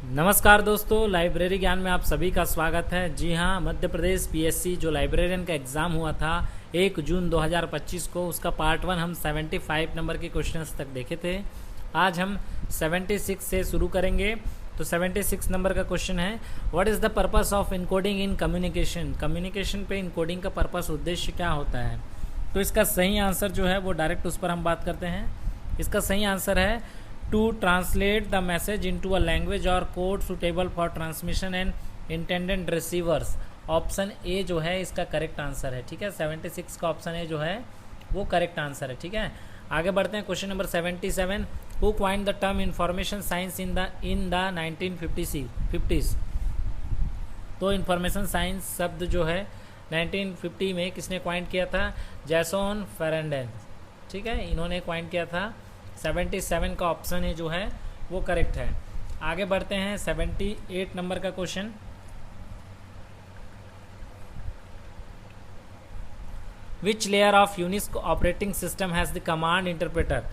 नमस्कार दोस्तों, लाइब्रेरी ज्ञान में आप सभी का स्वागत है। जी हाँ, मध्य प्रदेश पीएससी जो लाइब्रेरियन का एग्ज़ाम हुआ था 1 जून 2025 को, उसका पार्ट 1 हम 75 नंबर के क्वेश्चंस तक देखे थे। आज हम 76 से शुरू करेंगे। तो 76 नंबर का क्वेश्चन है, what is the purpose of encoding in communication. Communication पे इनकोडिंग का पर्पस, उद्देश्य क्या होता है। तो इसका सही आंसर जो है वो डायरेक्ट उस पर हम बात करते हैं। इसका सही आंसर है to translate the message into a language और code suitable for transmission and intended receivers. Option A जो है इसका करेक्ट आंसर है। ठीक है, 76 का ऑप्शन ए जो है वो करेक्ट आंसर है। ठीक है, आगे बढ़ते हैं। Question number 77, who coined the term information science in the 1950s। तो इंफॉर्मेशन साइंस शब्द जो है 1950 में किसने क्वाइंड किया था? जैसन फेरेंडेस। ठीक है, इन्होंने क्वाइंड किया था। 77 का ऑप्शन है जो है वो करेक्ट है। आगे बढ़ते हैं 78 नंबर का question, which layer of Unix operating system has the command interpreter.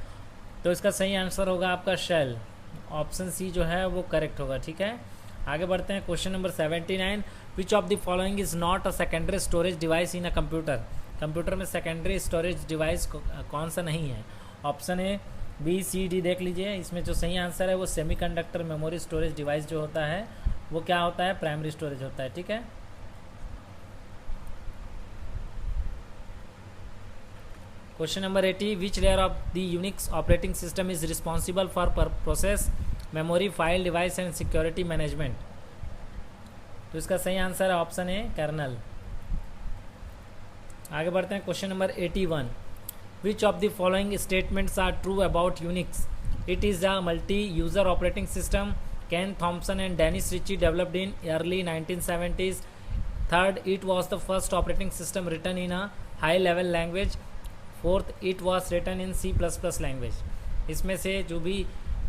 तो इसका सही आंसर होगा आपका शेल। ऑप्शन सी जो है वो करेक्ट होगा। ठीक है, आगे बढ़ते हैं। Question number 79, which of the following is not a secondary storage device in a computer. Computer में सेकेंडरी स्टोरेज डिवाइस कौन सा नहीं है? Option A, B, C, D देख लीजिए। इसमें जो सही आंसर है वो सेमीकंडक्टर मेमोरी स्टोरेज डिवाइस जो होता है वो क्या होता है? प्राइमरी स्टोरेज होता है। ठीक है, question number 80, which layer of the Unix operating system is responsible for process memory file device and security management. तो इसका सही आंसर है ऑप्शन ए, कर्नल। आगे बढ़ते हैं। Question number 81, which of the following statements are true about Unix? It is a multi-user operating system. Ken Thompson and Dennis Ritchie developed in early 1970s. Third, it was the first operating system written in a high-level language. Fourth, it was written in C++ language. इसमें से जो भी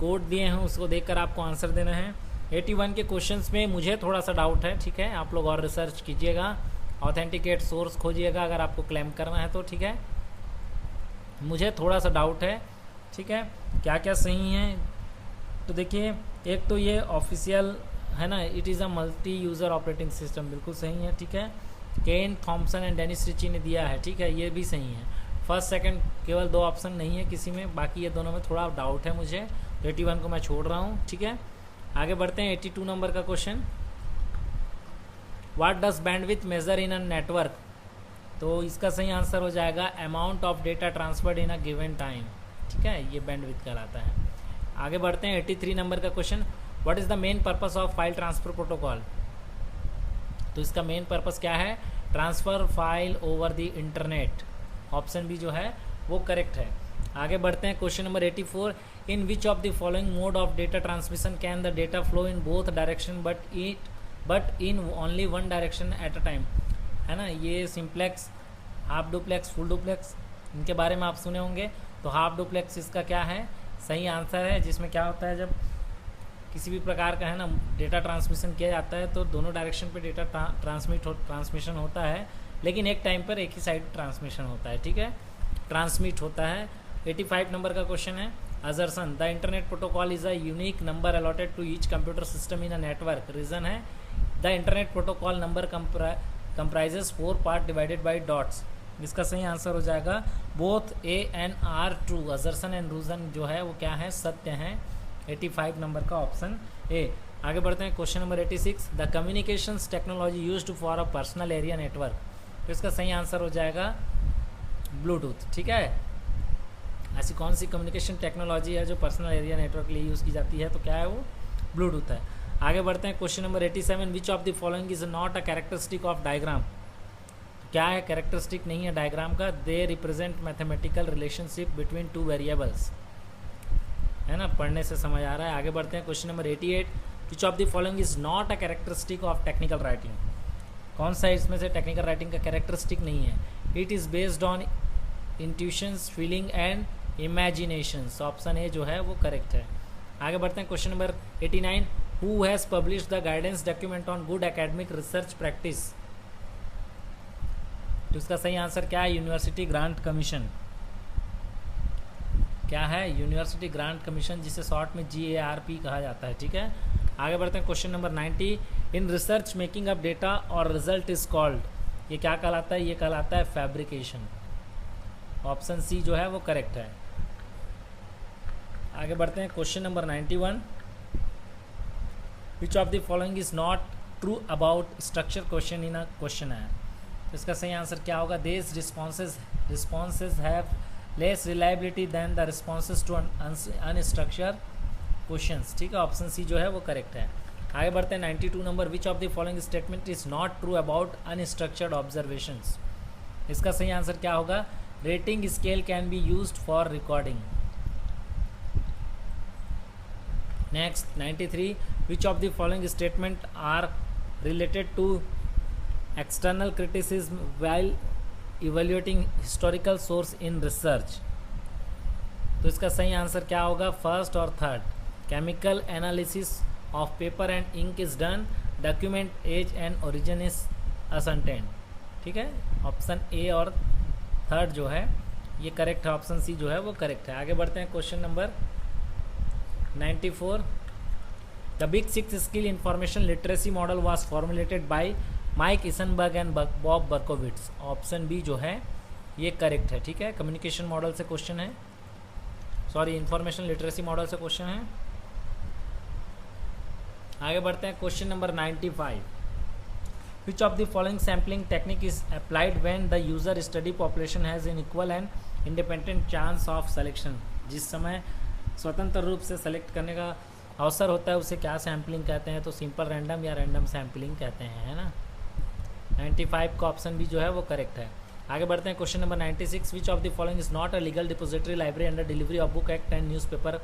code दिए हैं उसको देखकर आपको answer देना है। 81 के क्वेश्चंस में मुझे थोड़ा सा डाउट है। ठीक है, आप लोग और रिसर्च कीजिएगा, ऑथेंटिकेट सोर्स खोजिएगा अगर आपको क्लेम करना है तो। ठीक है, मुझे थोड़ा सा डाउट है। ठीक है, क्या क्या सही है तो देखिए, एक तो ये ऑफिशियल है ना, it is a multi user operating system, बिल्कुल सही है। ठीक है, केन थॉम्सन एंड डेनिस रिची ने दिया है। ठीक है, ये भी सही है। फर्स्ट सेकंड केवल 2 ऑप्शन नहीं है किसी में, बाकी ये दोनों में थोड़ा डाउट है मुझे। 81 को मैं छोड़ रहा हूँ। ठीक है, आगे बढ़ते हैं। 82 नंबर का question, what does bandwidth measure in a network. तो इसका सही आंसर हो जाएगा amount of data transferred in a given time. ठीक है, ये बैंडविड्थ कहलाता है। आगे बढ़ते हैं। 83 नंबर का question, what is the main purpose of file transfer protocol. तो इसका मेन पर्पस क्या है? Transfer file over the internet. Option B जो है वो करेक्ट है। आगे बढ़ते हैं। Question number 84, in which of the following mode of data transmission can the data flow in both direction but in only one direction at a time. है ना, ये simplex, half duplex, full duplex, इनके बारे में आप सुने होंगे। तो हाफ डुप्लेक्स इसका क्या है? सही आंसर है, जिसमें क्या होता है, जब किसी भी प्रकार का है ना डेटा ट्रांसमिशन किया जाता है तो दोनों डायरेक्शन पे डेटा ट्रांसमिशन होता है, लेकिन एक टाइम पर एक ही साइड ट्रांसमिशन होता है। ठीक है, ट्रांसमिट होता है। 85 नंबर का क्वेश्चन है, assertion the internet protocol is a unique number allotted to each computer system in a network. Reason है, the internet protocol number comprises 4 part divided by dots. इसका सही आंसर हो जाएगा both A and R true. Assertion and reason जो है वो क्या है? सत्य है। 85 नंबर का ऑप्शन ए। आगे बढ़ते हैं। Question number 86, the communications technology used for a personal area network. तो इसका सही आंसर हो जाएगा ब्लूटूथ। ठीक है, ऐसी कौन सी कम्युनिकेशन टेक्नोलॉजी है जो पर्सनल एरिया नेटवर्क के लिए यूज़ की जाती है? तो क्या है वो? ब्लूटूथ है। आगे बढ़ते हैं। Question number 87, which of the following is not a characteristic of diagram. क्या है? कैरेक्टरिस्टिक नहीं है डायग्राम का। They represent mathematical relationship between 2 variables. है ना, पढ़ने से समझ आ रहा है। आगे बढ़ते हैं। Question number 88, which of the following is not a characteristic of technical writing. कौन सा इसमें से टेक्निकल राइटिंग का कैरेक्टरिस्टिक नहीं है? It is based on intuitions, feeling and imaginations. Option A जो है वो करेक्ट है। आगे बढ़ते हैं। Question number 89, Who has published the guidance document on good academic research practice? तो इसका सही आंसर क्या है? University Grant commission. क्या है? यूनिवर्सिटी ग्रांट कमीशन, जिसे शॉर्ट में GARP कहा जाता है। ठीक है, आगे बढ़ते हैं question number 90। In research making up data और रिजल्ट इज कॉल्ड, ये क्या कहलाता है? ये कहलाता है फैब्रिकेशन। ऑप्शन सी जो है वो करेक्ट है। आगे बढ़ते हैं question number 91। Which of the following is not true about structure question in a question है। तो इसका सही आंसर क्या होगा? This responses have less reliability than the responses to unstructured questions. ठीक है, ऑप्शन सी जो है वो करेक्ट है। आगे बढ़ते हैं 92 number. Which of the following statement is not true about unstructured observations. इसका सही आंसर क्या होगा? Rating scale can be used for recording. Next 93। Which of the following statement are related to external criticism while evaluating historical source in research. तो इसका सही answer क्या होगा? First और third. Chemical analysis of paper and ink is done, document age and origin is ascertain. ठीक है, option ए और third जो है ये करेक्ट है, ऑप्शन सी जो है वो करेक्ट है। आगे बढ़ते हैं question number 94। The big six skill information literacy model was formulated by Mike Eisenberg and Bob Berkowitz. Option B जो है ये करेक्ट है। ठीक है, कम्युनिकेशन मॉडल से क्वेश्चन है, सॉरी इंफॉर्मेशन लिटरेसी मॉडल से क्वेश्चन है। आगे बढ़ते हैं question number 95। Which of the following sampling technique is applied when the user study population has an equal and independent chance of selection. जिस समय स्वतंत्र रूप से सेलेक्ट करने का अवसर होता है उसे क्या सैम्पलिंग कहते हैं? तो सिंपल रैंडम या रैंडम सैम्पलिंग कहते हैं, है ना। 95 का ऑप्शन भी जो है वो करेक्ट है। आगे बढ़ते हैं question number 96। Which of the following is not a legal depository library under delivery of book act and newspaper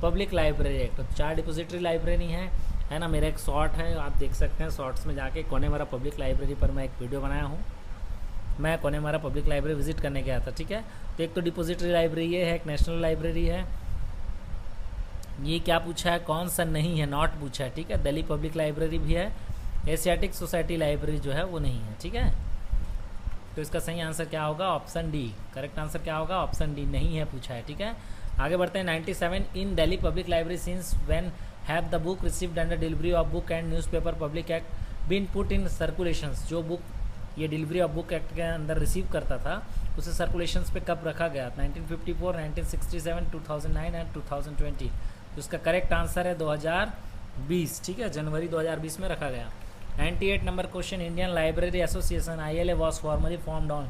public library act. तो 4 डिपोजिटरी लाइब्रेरी है ना। मेरा एक शॉर्ट है, आप देख सकते हैं शॉर्ट्स में जाके। कोनेमारा पब्लिक लाइब्रेरी पर मैं एक वीडियो बनाया हूँ, मैं कोनेमारा पब्लिक लाइब्रेरी विजिट करने गया था। ठीक है, तो एक तो डिपोजिटरी लाइब्रेरी ये है, एक नेशनल लाइब्रेरी है। ये क्या पूछा है? कौन सा नहीं है? नॉट पूछा है। ठीक है, दिल्ली पब्लिक लाइब्रेरी भी है, एशियाटिक सोसाइटी लाइब्रेरी जो है वो नहीं है। ठीक है, तो इसका सही आंसर क्या होगा? Option D. करेक्ट आंसर क्या होगा? ऑप्शन डी नहीं है पूछा है। ठीक है, आगे बढ़ते हैं 97। In Delhi public library since when have the book received under delivery of book and newspaper public act been put in circulations. जो बुक ये डिलीवरी ऑफ बुक एक्ट के अंदर रिसीव करता था उसे सर्कुलेशंस पे कब रखा गया? 1954, 1967, 2009 एंड 2020। तो इसका करेक्ट आंसर है 2020। ठीक है, जनवरी 2020 में रखा गया। 98 number question. Indian library association ILA was formally formed on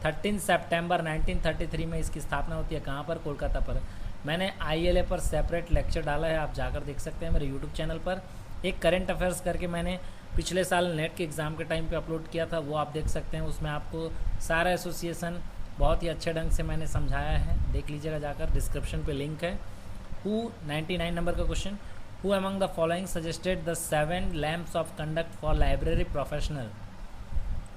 13 सितंबर 1933 में इसकी स्थापना होती है कहाँ पर? कोलकाता पर। मैंने ILA पर सेपरेट लेक्चर डाला है, आप जाकर देख सकते हैं मेरे यूट्यूब चैनल पर। एक करंट अफेयर्स करके मैंने पिछले साल नेट के एग्ज़ाम के टाइम पे अपलोड किया था, वो आप देख सकते हैं। उसमें आपको सारा एसोसिएशन बहुत ही अच्छे ढंग से मैंने समझाया है, देख लीजिएगा जाकर, डिस्क्रिप्शन पे लिंक है। 99 नंबर का question. Who among the following suggested the 7 lamps of conduct for library professional?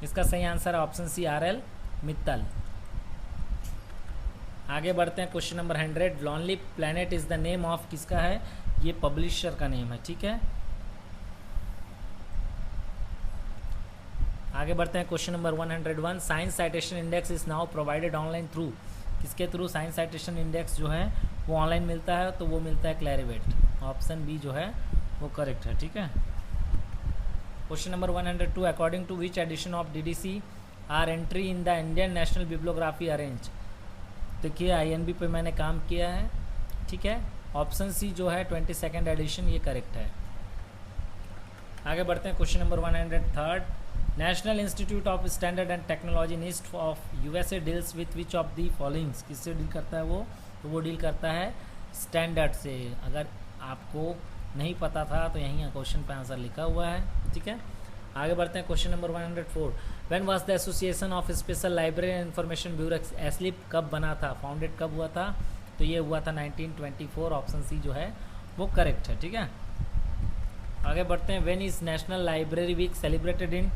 इसका सही आंसर है ऑप्शन सी RL मित्तल। आगे बढ़ते हैं question number 100। Lonely planet is the name of किसका है? ये पब्लिशर का नेम है। ठीक है, आगे बढ़ते हैं question number 101। Science citation index is now provided online through. किसके थ्रू साइंस साइटेशन इंडेक्स जो है वो ऑनलाइन मिलता है? तो वो मिलता है क्लैरिवेट। ऑप्शन बी जो है वो करेक्ट है। ठीक है, question number 102। According to which edition of DDC are entry in the Indian national bibliography arrange? देखिए INB पे मैंने काम किया है। ठीक है, ऑप्शन सी जो है 22nd एडिशन ये करेक्ट है। आगे बढ़ते हैं question number 103। National institute of standard and technology NIST of USA deals with which of the followings? किससे डील करता है वो? तो वो डील करता है स्टैंडर्ड से। अगर आपको नहीं पता था तो यहीं क्वेश्चन पे आंसर लिखा हुआ है। ठीक है, आगे बढ़ते हैं question number 104। When was the association of special library and information bureau ASLIB कब बना था? फाउंडेड कब हुआ था? तो ये हुआ था 1924। ऑप्शन सी जो है वो करेक्ट है। ठीक है, आगे बढ़ते हैं। When is national library week celebrated in?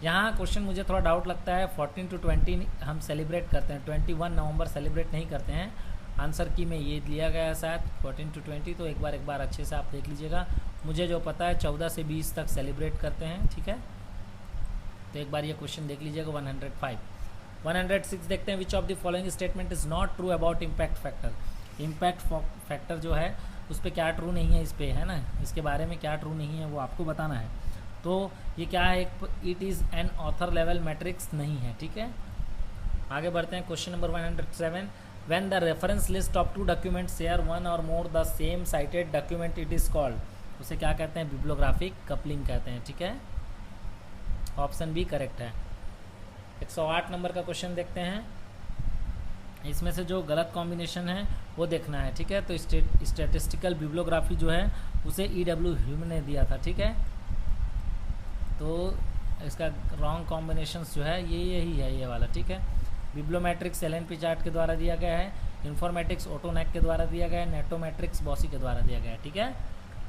यहाँ क्वेश्चन मुझे थोड़ा डाउट लगता है। 14 to 20 हम सेलिब्रेट करते हैं, 21 नवंबर सेलिब्रेट नहीं करते हैं। आंसर की में ये लिया गया है शायद 14 to 20। तो एक बार अच्छे से आप देख लीजिएगा। मुझे जो पता है 14 से 20 तक सेलिब्रेट करते हैं। ठीक है, तो एक बार ये क्वेश्चन देख लीजिएगा। 105। 106 देखते हैं। विच of the following statement is not true about impact factor? Impact factor जो है उस पर क्या ट्रू नहीं है, इस पे है ना, इसके बारे में क्या ट्रू नहीं है वो आपको बताना है। तो ये क्या है, it is an author level metrics नहीं है, ठीक है। आगे बढ़ते हैं question number 107। When the reference list of two document share one और more the same cited document it is called, उसे क्या कहते हैं, बिब्लियोग्राफिक कपलिंग कहते हैं, ठीक है। ऑप्शन बी करेक्ट है। 108 नंबर का क्वेश्चन देखते हैं। इसमें से जो गलत कॉम्बिनेशन है वो देखना है, ठीक है। तो स्टैटिस्टिकल बिब्लियोग्राफी जो है उसे E.W. ह्यूम ने दिया था, ठीक है। तो इसका रॉन्ग कॉम्बिनेशंस जो है ये यही है, ये वाला, ठीक है। बिब्लियोमेट्रिक्स LNP चार्ट के द्वारा दिया गया है, इन्फॉर्मेटिक्स ओटोनैक के द्वारा दिया गया है, नेटोमेट्रिक्स बॉसी के द्वारा दिया गया है, ठीक है।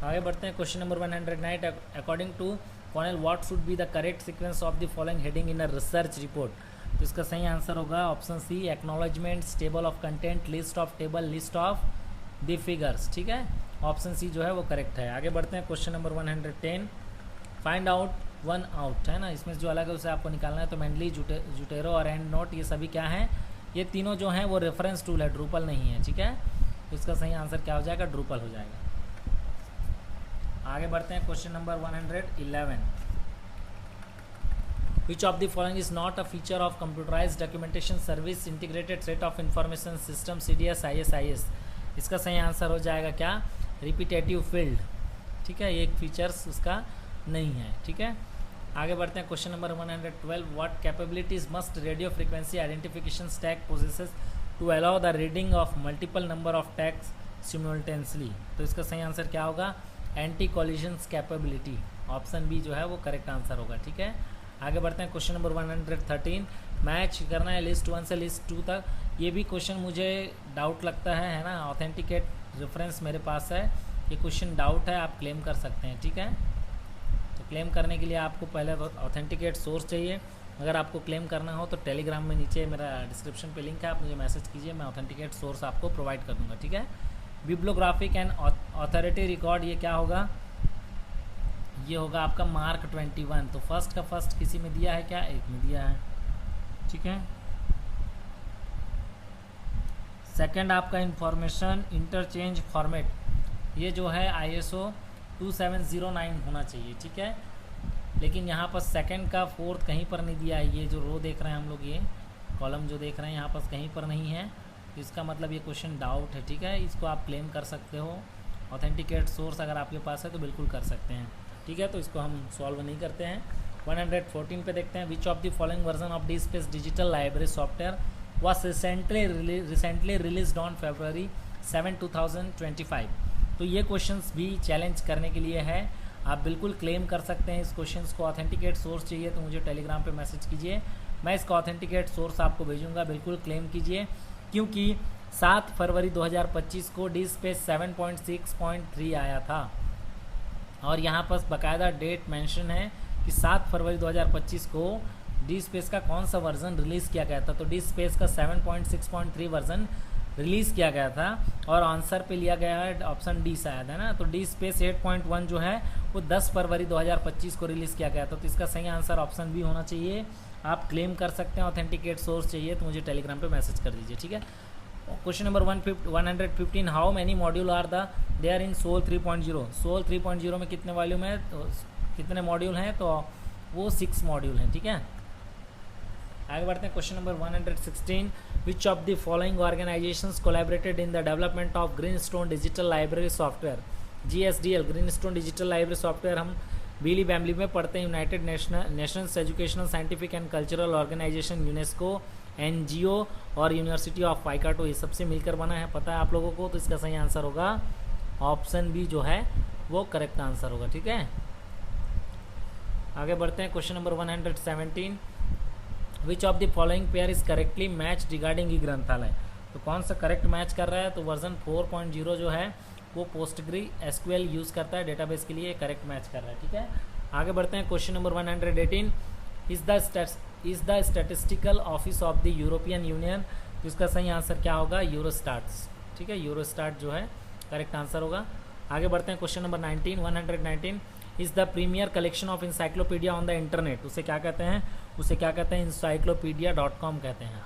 आगे बढ़ते हैं question number 109। According to Cornell what should be the correct sequence of the following heading in a research report, तो इसका सही आंसर होगा option C, acknowledgements, table of content, list of table, list of the figures, ठीक है। Option C जो है वो correct है। आगे बढ़ते हैं question number 110। Find out one out, है ना, इसमें जो अलग है उसे आपको निकालना है। तो मेंडली, जुटेरो और एंड नोट ये सभी क्या हैं, ये तीनों जो हैं वो रेफरेंस टूल है, ड्रूपल नहीं है, ठीक है। तो इसका सही आंसर क्या हो जाएगा, ड्रूपल हो जाएगा। आगे बढ़ते हैं question number 111। Which of the following is not a feature of computerized documentation service integrated set of information system CDS ISIS, इसका सही आंसर हो जाएगा क्या, रिपीटेटिव फील्ड, ठीक है। ये एक फीचर्स उसका नहीं है, ठीक है। आगे बढ़ते हैं question number 112। What capabilities must radio frequency identification stack possesses to allow the reading of multiple number of tags simultaneously, तो इसका सही आंसर क्या होगा, anti collisions capability. Option B जो है वो करेक्ट आंसर होगा, ठीक है। आगे बढ़ते हैं क्वेश्चन नंबर 113। मैच करना है लिस्ट 1 से लिस्ट 2 तक। ये भी क्वेश्चन मुझे डाउट लगता है ना, ऑथेंटिकेट रेफरेंस मेरे पास है, ये क्वेश्चन डाउट है, आप क्लेम कर सकते हैं, ठीक है। तो क्लेम करने के लिए आपको पहले तो ऑथेंटिकेट सोर्स चाहिए। अगर आपको क्लेम करना हो तो टेलीग्राम में नीचे मेरा डिस्क्रिप्शन पे लिंक है, आप मुझे मैसेज कीजिए, मैं ऑथेंटिकेट सोर्स आपको प्रोवाइड कर दूंगा, ठीक है। बिब्लियोग्राफिक एंड ऑथोरिटी रिकॉर्ड ये क्या होगा, ये होगा आपका मार्क 21। तो फर्स्ट का फर्स्ट किसी में दिया है क्या, एक में दिया है, ठीक है। सेकंड आपका इंफॉर्मेशन इंटरचेंज फॉर्मेट, ये जो है ISO 2709 होना चाहिए, ठीक है। लेकिन यहाँ पर सेकंड का फोर्थ कहीं पर नहीं दिया है, ये जो रो देख रहे हैं हम लोग, ये कॉलम जो देख रहे हैं यहाँ पर कहीं पर नहीं है, इसका मतलब ये क्वेश्चन डाउट है, ठीक है। इसको आप क्लेम कर सकते हो, ऑथेंटिकेट सोर्स अगर आपके पास है तो बिल्कुल कर सकते हैं, ठीक है। तो इसको हम सॉल्व नहीं करते हैं। 114 पे देखते हैं। विच of the following version of D space digital library software was recently released on February 7, 2025। तो ये क्वेश्चंस भी चैलेंज करने के लिए है, आप बिल्कुल क्लेम कर सकते हैं इस क्वेश्चंस को। ऑथेंटिकेट सोर्स चाहिए तो मुझे टेलीग्राम पे मैसेज कीजिए, मैं इसका ऑथेंटिकेट सोर्स आपको भेजूंगा, बिल्कुल क्लेम कीजिए। क्योंकि 7 फरवरी 2025 को डी स्पेस 7.6.3 आया था और यहाँ पर बाकायदा डेट मेंशन है कि 7 फरवरी 2025 को डी स्पेस का कौन सा वर्जन रिलीज़ किया गया था। तो डी स्पेस का 7.6.3 वर्जन रिलीज़ किया गया था और आंसर पे लिया गया है ऑप्शन डी शायद, है ना। तो डी स्पेस 8.1 जो है वो 10 फरवरी 2025 को रिलीज़ किया गया था। तो इसका सही आंसर ऑप्शन बी होना चाहिए। आप क्लेम कर सकते हैं, ऑथेंटिकेट सोर्स चाहिए तो मुझे टेलीग्राम पे मैसेज कर दीजिए, ठीक है। Question number 115। How many module are there in SOUL 3.0। SOUL 3.0 में कितने वॉल्यूम है, तो कितने मॉड्यूल हैं, तो वो 6 मॉड्यूल हैं, ठीक है। आगे बढ़ते हैं question number 116। Which of the following organisations collaborated in the development of Greenstone digital library software, GSDL। Greenstone digital library software हम बीली बैम्बली में पढ़ते हैं। United Nations Educational Scientific and Cultural Organization, UNESCO, NGO और यूनिवर्सिटी ऑफ वाइकाटो, ये सबसे मिलकर बना है, पता है आप लोगों को। तो इसका सही आंसर होगा ऑप्शन बी जो है वो करेक्ट आंसर होगा, ठीक है। आगे बढ़ते हैं question number 117। Which of the following pair is correctly match regarding e ग्रंथालय। तो कौन सा करेक्ट मैच कर रहा है, तो वर्जन 4.0 जो है वो पोस्टग्री SQL यूज़ करता है डेटाबेस के लिए, करेक्ट मैच कर रहा है, ठीक है। आगे बढ़ते हैं question number 118। Is the statistical office of the European union. तो इसका सही आंसर क्या होगा, यूरोस्टाट्स, ठीक है। यूरोस्टाट जो है करेक्ट आंसर होगा। आगे बढ़ते हैं question number 119। Is the premier collection of encyclopedia on the internet. उसे क्या कहते हैं, उसे क्या कहते हैं, encyclopedia.com कहते हैं,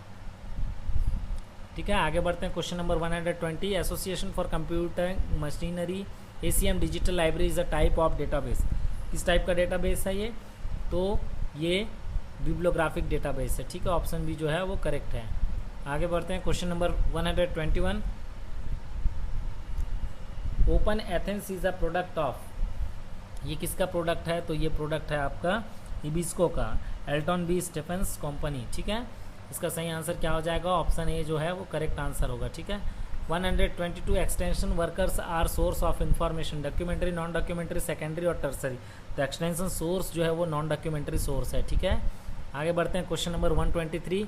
ठीक है, आगे बढ़ते हैं question number 120। Association for computer machinery ACM digital library is a type of database. किस टाइप का डेटाबेस है ये? तो ये बिब्लियोग्राफिक डेटाबेस है। ठीक है, ऑप्शन बी जो है वो करेक्ट है। आगे बढ़ते हैं question number 121। Open Athens is a product of, ये किसका प्रोडक्ट है? तो ये प्रोडक्ट है आपका इबिस्को का, एल्टन बी स्टेफेंस कंपनी। ठीक है, इसका सही आंसर क्या हो जाएगा? ऑप्शन ए जो है वो करेक्ट आंसर होगा। ठीक है, 122 extension workers are source of information, documentary, non documentary, secondary और टर्सरी। तो एक्सटेंशन सोर्स जो है वो नॉन डॉक्यूमेंट्री सोर्स है। ठीक है, आगे बढ़ते हैं question number 123।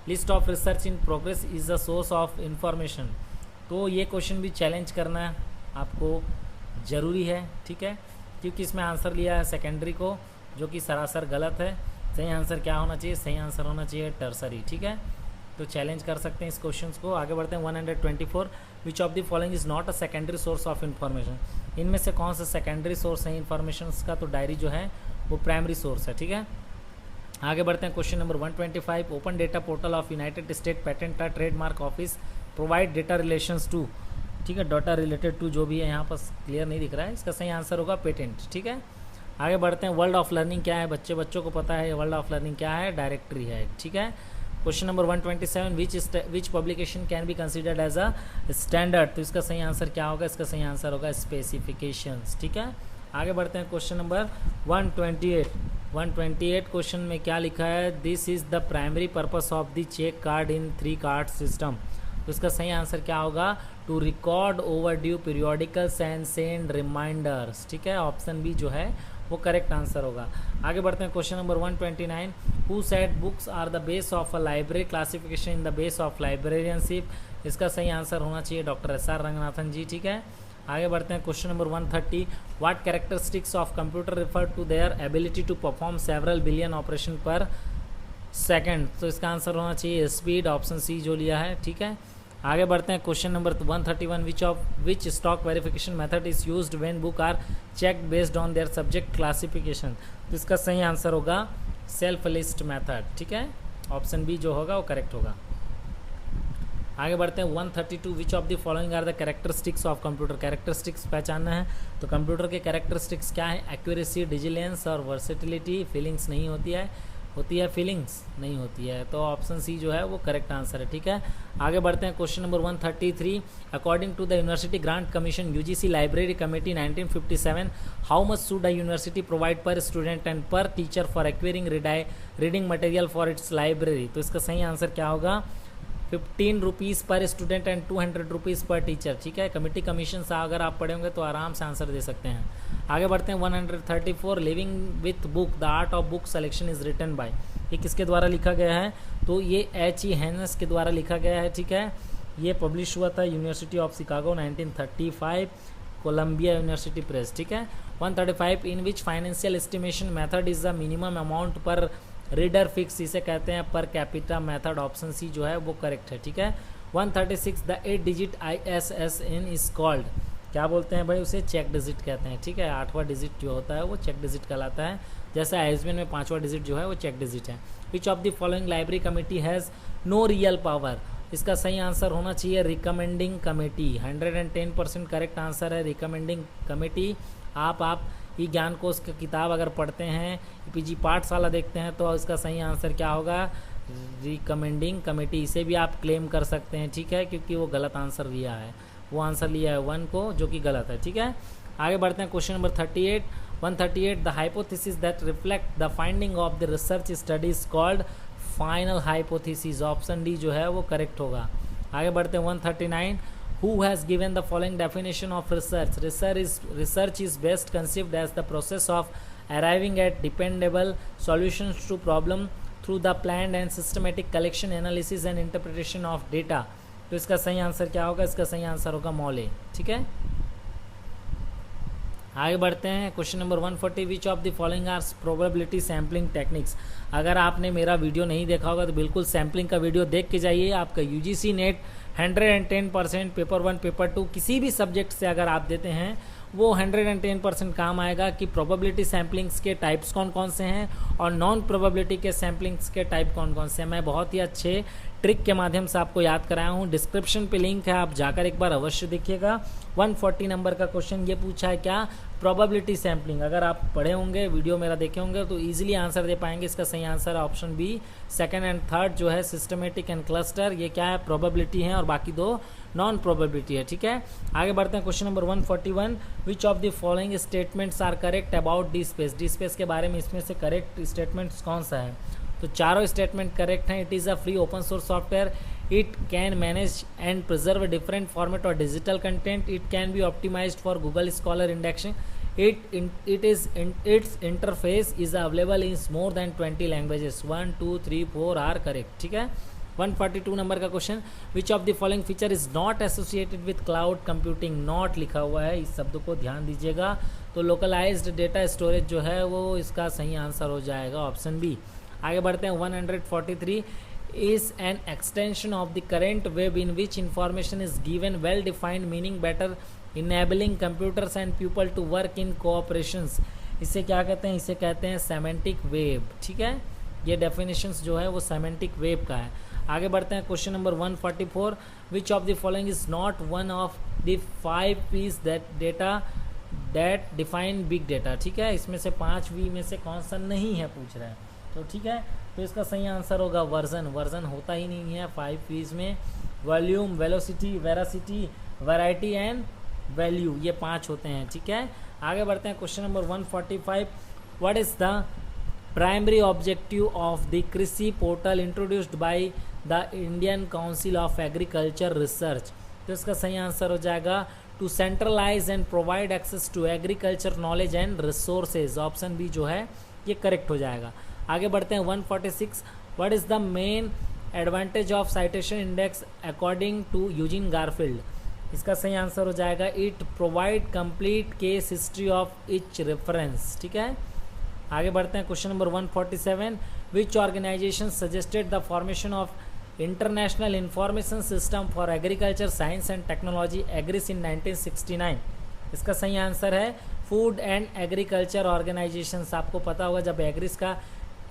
List of research in progress is the source of information. तो ये क्वेश्चन भी चैलेंज करना आपको ज़रूरी है। ठीक है, क्योंकि इसमें आंसर लिया है सेकेंडरी को, जो कि सरासर गलत है। सही आंसर क्या होना चाहिए? सही आंसर होना चाहिए टर्सरी। ठीक है, तो चैलेंज कर सकते हैं इस क्वेश्चन को। आगे बढ़ते हैं 124। विच of the following is not a secondary source of information. इनमें से कौन सा सेकेंडरी सोर्स है इन्फॉर्मेशन का? तो डायरी जो है वो प्राइमरी सोर्स है। ठीक है, आगे बढ़ते हैं question number 125। Open data portal of united state patent और trademark office provide data relations to. ठीक है, डाटा रिलेटेड टू जो भी है यहाँ पर क्लियर नहीं दिख रहा है, इसका सही आंसर होगा पेटेंट। ठीक है, आगे बढ़ते हैं। वर्ल्ड ऑफ लर्निंग क्या है? बच्चों को पता है वर्ल्ड ऑफ लर्निंग क्या है? डायरेक्टरी है। ठीक है, question number 127। Which publication can be considered as a standard. तो इसका सही आंसर क्या होगा? इसका सही आंसर होगा स्पेसिफिकेशंस। ठीक है, आगे बढ़ते हैं क्वेश्चन नंबर 128। 128 क्वेश्चन में क्या लिखा है? This is the primary purpose of the check card in 3 card system. तो इसका सही आंसर क्या होगा? To record overdue periodicals and send reminders. ठीक है, ऑप्शन बी जो है वो करेक्ट आंसर होगा। आगे बढ़ते हैं question number 129। Who said books are the base of a library classification in the base of librarianship. इसका सही आंसर होना चाहिए डॉक्टर SR रंगनाथन जी। ठीक है, आगे बढ़ते हैं question number 130। What characteristics of computer refer to their ability to perform several billion operation per second. तो इसका आंसर होना चाहिए स्पीड, ऑप्शन सी जो लिया है। ठीक है, आगे बढ़ते हैं question number 131। Which stock verification method is used when book are checked based on their subject classification. तो इसका सही आंसर होगा सेल्फ लिस्ट मेथड। ठीक है, ऑप्शन बी जो होगा वो करेक्ट होगा। आगे बढ़ते हैं 132। Which of the following are the characteristics of computer. Characteristics पहचानना है तो कंप्यूटर के कैरेक्टरिस्टिक्स क्या है? एक्यूरेसी, डिजिलेंस और वर्सेटिलिटी। फीलिंग्स नहीं होती है, फीलिंग्स नहीं होती है। तो ऑप्शन सी जो है वो करेक्ट आंसर है। ठीक है, आगे बढ़ते हैं question number 133। According to the University Grant Commission UGC library committee 1957, how much should a university provide per student and per teacher for acquiring reading material for its library. तो इसका सही answer क्या होगा? 15 rupees per student and 200 rupees per teacher. ठीक है, committee commission से अगर आप पढ़े होंगे तो आराम से आंसर दे सकते हैं। आगे बढ़ते हैं 134। Living with book the art of book selection is written by. ये किसके द्वारा लिखा गया है? तो ये H.E. हेनस के द्वारा लिखा गया है। ठीक है, ये पब्लिश हुआ था university of Chicago 1935, Columbia university press. ठीक है, 135। In which financial estimation method is the minimum amount per reader fix, इसे कहते हैं per capita method. Option C जो है वो करेक्ट है। ठीक है, 136। The 8 digit ISSN is called. क्या बोलते हैं भाई? उसे चेक डिजिट कहते हैं। ठीक है, 8वां डिजिट जो होता है वो चेक डिजिट कहलाता है, जैसे ISBN में 5वां डिजिट जो है वो चेक डिजिट है। Which of the following library committee has no real power. इसका सही आंसर होना चाहिए रिकमेंडिंग कमेटी। 110% करेक्ट आंसर है रिकमेंडिंग कमेटी। आप ई ज्ञान कोश की किताब अगर पढ़ते हैं, PG पाठशाला देखते हैं, तो इसका सही आंसर क्या होगा? Recommending committee. इसे भी आप क्लेम कर सकते हैं। ठीक है, क्योंकि वो गलत आंसर लिया है, वो आंसर लिया है 1 को, जो कि गलत है। ठीक है, आगे बढ़ते हैं question number 38। 138। The hypothesis that reflect the finding of the research study is called final hypothesis. Option D जो है वो करेक्ट होगा। आगे बढ़ते हैं 139। Who has given the following definition of research? Research is best conceived as the process of arriving at dependable solutions to problem through the planned and systematic collection, analysis and interpretation of data. तो इसका सही answer क्या होगा? इसका सही answer होगा मॉले। ठीक है, आगे बढ़ते हैं question number 140। Which of the following are probability sampling techniques. अगर आपने मेरा वीडियो नहीं देखा होगा तो बिल्कुल सैम्पलिंग का वीडियो देख के जाइए। आपका UGC नेट 110% पेपर 1 पेपर 2 किसी भी सब्जेक्ट से अगर आप देते हैं वो 110% काम आएगा कि प्रोबेबिलिटी सैम्पलिंग्स के टाइप्स कौन कौन से हैं और नॉन प्रोबेबिलिटी के सैम्पलिंग्स के टाइप कौन कौन से हैं। मैं बहुत ही अच्छे ट्रिक के माध्यम से आपको याद कराया हूँ। डिस्क्रिप्शन पे लिंक है, आप जाकर एक बार अवश्य देखिएगा। 140 नंबर का क्वेश्चन ये पूछा है क्या, प्रोबेबिलिटी सैम्पलिंग। अगर आप पढ़े होंगे, वीडियो मेरा देखे होंगे तो ईजिली आंसर दे पाएंगे। इसका सही आंसर है option B. Second and third जो है सिस्टमेटिक एंड क्लस्टर, ये क्या है, प्रोबेबिलिटी है और बाकी दो नॉन प्रोबेबिलिटी है। ठीक है, आगे बढ़ते हैं। Question number 141, which of the following statements are correct about D space. D space के बारे में इसमें से करेक्ट स्टेटमेंट्स कौन सा है, तो चारों स्टेटमेंट करेक्ट हैं। It is a free open source software, it can manage and preserve different format और digital content, it can be optimised for Google Scholar indexing, its interface is available in more than 20 languages। 1 2 3 4 are correct. ठीक है, 142 number का question, which of the following feature is not associated with cloud computing. Not लिखा हुआ है, इस शब्द को ध्यान दीजिएगा। तो लोकलाइज्ड डेटा स्टोरेज जो है वो इसका सही आंसर हो जाएगा ऑप्शन बी। आगे बढ़ते हैं। 143 is an extension of the current web in which information is given well defined meaning better enabling computers and people to work in cooperations। इसे क्या कहते हैं, इसे कहते हैं सेमेंटिक वेब। ठीक है, ये डेफिनेशंस जो है वो सेमेंटिक वेब का है। आगे बढ़ते हैं। Question number 144, which of the following is not one of the 5 P's that define big data. ठीक है, इसमें से 5 V में से कौन सा नहीं है पूछ रहा है। तो ठीक है, तो इसका सही आंसर होगा वर्जन। वर्जन होता ही नहीं है 5 P's में। Volume, velocity, veracity, variety and value, ये 5 होते हैं। ठीक है, आगे बढ़ते हैं। Question number 145, what is the primary objective of the Krishi portal introduced by the Indian council of agriculture research. तो इसका सही आंसर हो जाएगा to centralise and provide access to agriculture knowledge and resources. Option B जो है ये correct हो जाएगा। आगे बढ़ते हैं। 146, what is the main advantage of citation index according to Eugene Garfield. इसका सही आंसर हो जाएगा it provide complete case history of each reference. ठीक है, आगे बढ़ते हैं। Question number 147, which organisation suggested the formation of international information system for agriculture science and technology AGRIS in 1969। इसका सही आंसर है फूड एंड एग्रीकल्चर ऑर्गेनाइजेशन। आपको पता होगा जब एग्रिस का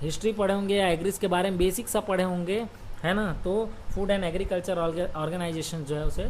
हिस्ट्री पढ़े होंगे या एग्रिस के बारे में बेसिक सा पढ़े होंगे, है ना, तो फूड एंड एग्रीकल्चर ऑर्गेनाइजेशन जो है उसे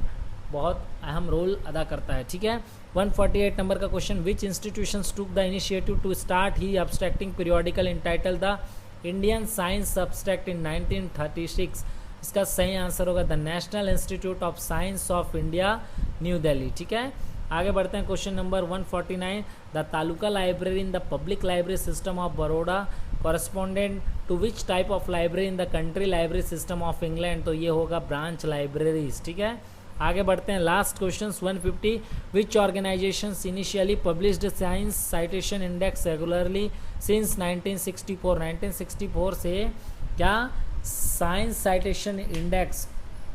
बहुत अहम रोल अदा करता है। ठीक है, 148 नंबर का question, which institutions took the initiative to start ही abstracting periodical entitle the Indian science abstract in 1936। इसका सही आंसर होगा the national institute of science of India, New Delhi. ठीक है, आगे बढ़ते हैं। Question number 149, the taluka library in the public library system of Baroda correspondent to which type of library in the country library system of England. तो ये होगा branch libraries. ठीक है, आगे बढ़ते हैं। Last question 150, which organisations initially published science citation index regularly since 1964। 1964 से क्या साइंस साइटेशन इंडेक्स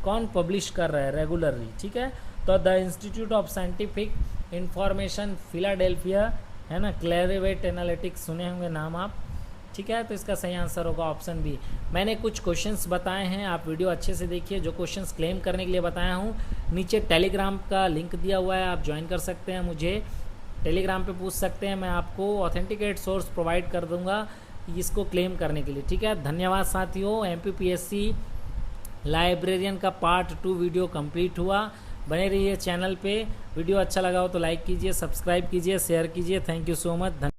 कौन पब्लिश कर रहा है रेगुलरली। ठीक है, तो the institute of scientific information Philadelphia, है ना, क्लैरिवेट एनालिटिक्स, सुने होंगे नाम आप। ठीक है, तो इसका सही आंसर होगा ऑप्शन बी। मैंने कुछ क्वेश्चंस बताए हैं, आप वीडियो अच्छे से देखिए। जो क्वेश्चंस क्लेम करने के लिए बताया हूँ, नीचे टेलीग्राम का लिंक दिया हुआ है, आप ज्वाइन कर सकते हैं। मुझे टेलीग्राम पे पूछ सकते हैं, मैं आपको ऑथेंटिकेट सोर्स प्रोवाइड कर दूंगा इसको क्लेम करने के लिए। ठीक है, धन्यवाद साथियों। MPPSC लाइब्रेरियन का पार्ट 2 वीडियो कंप्लीट हुआ। बने रहिए चैनल पे। वीडियो अच्छा लगा हो तो लाइक कीजिए, सब्सक्राइब कीजिए, शेयर कीजिए। Thank you so much.